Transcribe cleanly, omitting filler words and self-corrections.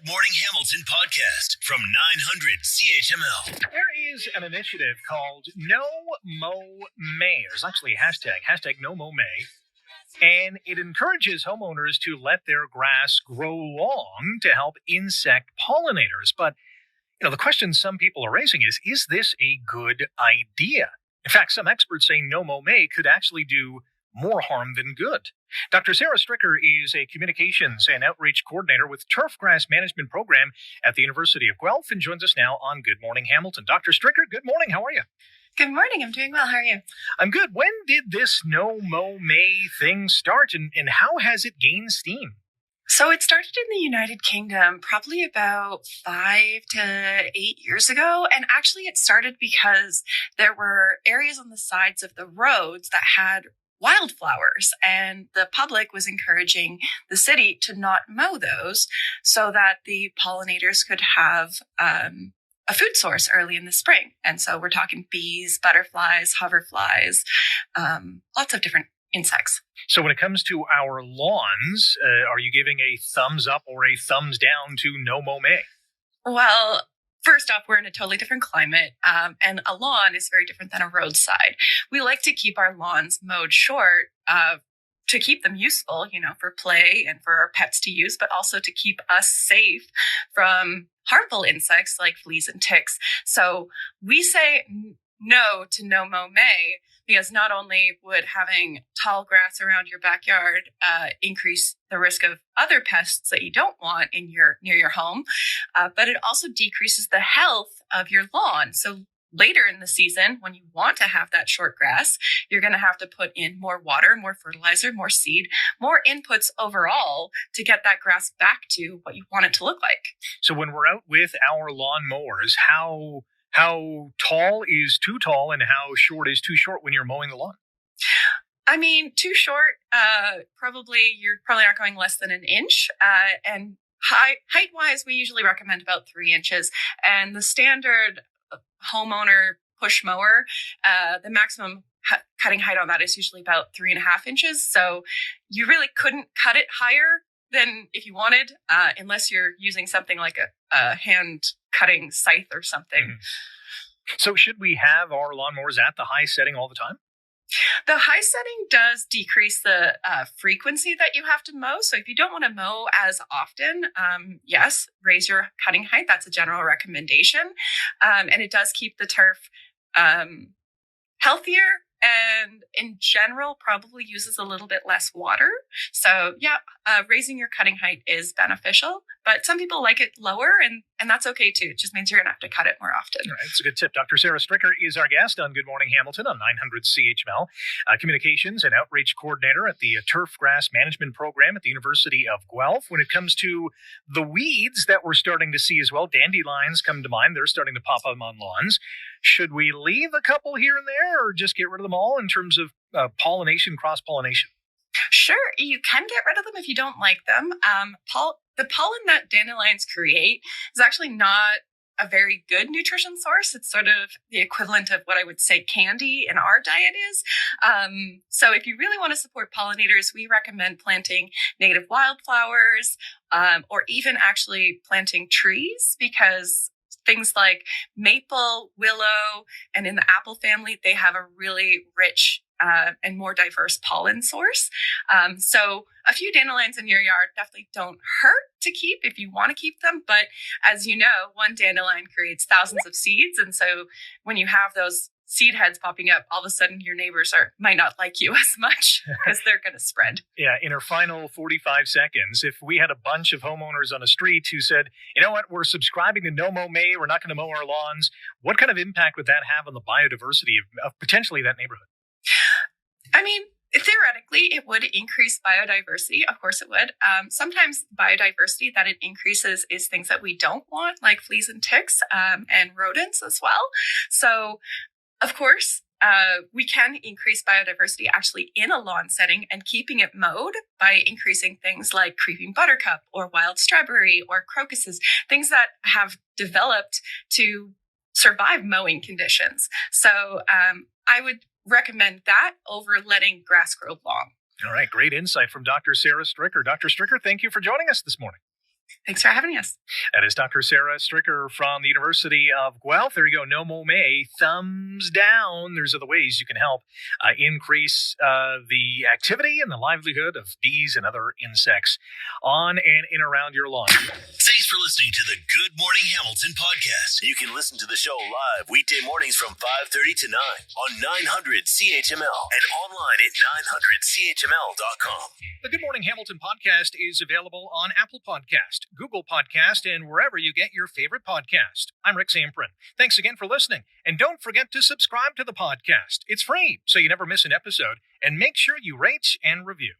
Good Morning Hamilton podcast from 900 CHML. There is an initiative called Mow May. There's actually a hashtag No Mow May. And it encourages homeowners to let their grass grow long to help insect pollinators. But, the question some people are raising is this a good idea? In fact, some experts say No Mow May could actually do more harm than good. Dr. Sara Stricker is a communications and outreach coordinator with Turf Grass Management Program at the University of Guelph and joins us now on Good Morning Hamilton. Dr. Stricker, good morning. How are you? Good morning. I'm doing well. How are you? I'm good. When did this No Mow May thing start and how has it gained steam? So it started in the United Kingdom probably about 5 to 8 years ago. And actually it started because there were areas on the sides of the roads that had wildflowers, and the public was encouraging the city to not mow those so that the pollinators could have a food source early in the spring. And so we're talking bees, butterflies, hoverflies, lots of different insects. So when it comes to our lawns, are you giving a thumbs up or a thumbs down to No Mow May? Well, first off, we're in a totally different climate, and a lawn is very different than a roadside. We like to keep our lawns mowed short to keep them useful, for play and for our pets to use, but also to keep us safe from harmful insects like fleas and ticks. So we say no to No Mow May because not only would having tall grass around your backyard increase the risk of other pests that you don't want near your home, but it also decreases the health of your lawn. So later in the season, when you want to have that short grass, you're going to have to put in more water, more fertilizer, more seed, more inputs overall to get that grass back to what you want it to look like. So when we're out with our lawn mowers, how tall is too tall and how short is too short when you're mowing the lawn? I mean, too short, you're probably not going less than an inch. And height-wise, we usually recommend about 3 inches. And the standard homeowner push mower, the maximum cutting height on that is usually about 3.5 inches. So you really couldn't cut it higher than if you wanted, unless you're using something like a hand cutting scythe or something. Mm-hmm. So should we have our lawnmowers at the high setting all the time? The high setting does decrease the frequency that you have to mow. So if you don't want to mow as often, yes, raise your cutting height. That's a general recommendation. And it does keep the turf healthier. And in general, probably uses a little bit less water. So yeah, raising your cutting height is beneficial, but some people like it lower and that's okay too. It just means you're going to have to cut it more often. All right, that's a good tip. Dr. Sara Stricker is our guest on Good Morning Hamilton on 900 CHML, communications and outreach coordinator at the Turf Grass Management Program at the University of Guelph. When it comes to the weeds that we're starting to see as well, dandelions come to mind. They're starting to pop up on lawns. Should we leave a couple here and there or just get rid of them all in terms of pollination, cross-pollination? Sure, you can get rid of them if you don't like them. The pollen that dandelions create is actually not a very good nutrition source. It's sort of the equivalent of what I would say candy in our diet is. So if you really want to support pollinators, we recommend planting native wildflowers or even actually planting trees because things like maple, willow, and in the apple family, they have a really rich and more diverse pollen source. So a few dandelions in your yard definitely don't hurt to keep if you want to keep them. But as you know, one dandelion creates thousands of seeds. And so when you have those seed heads popping up, all of a sudden your neighbors might not like you as much because they're going to spread. Yeah, in our final 45 seconds, if we had a bunch of homeowners on a street who said, you know what, we're subscribing to No Mow May, we're not going to mow our lawns, what kind of impact would that have on the biodiversity of potentially that neighborhood? I mean, theoretically, it would increase biodiversity. Of course it would. Sometimes biodiversity that it increases is things that we don't want, like fleas and ticks and rodents as well. So of course, we can increase biodiversity actually in a lawn setting and keeping it mowed by increasing things like creeping buttercup or wild strawberry or crocuses, things that have developed to survive mowing conditions. So I would recommend that over letting grass grow long. All right, great insight from Dr. Sara Stricker. Dr. Stricker, thank you for joining us this morning. Thanks for having us. That is Dr. Sara Stricker from the University of Guelph. There you go. No Mow May. Thumbs down. There's other ways you can help increase the activity and the livelihood of bees and other insects on and in around your lawn. Thanks for listening to the Good Morning Hamilton podcast. You can listen to the show live weekday mornings from 5:30 to 9 on 900 CHML and online at 900CHML.com. The Good Morning Hamilton podcast is available on Apple Podcast, Google Podcast, and wherever you get your favorite podcast. I'm Rick Zamperin. Thanks again for listening. And don't forget to subscribe to the podcast. It's free, so you never miss an episode. And make sure you rate and review.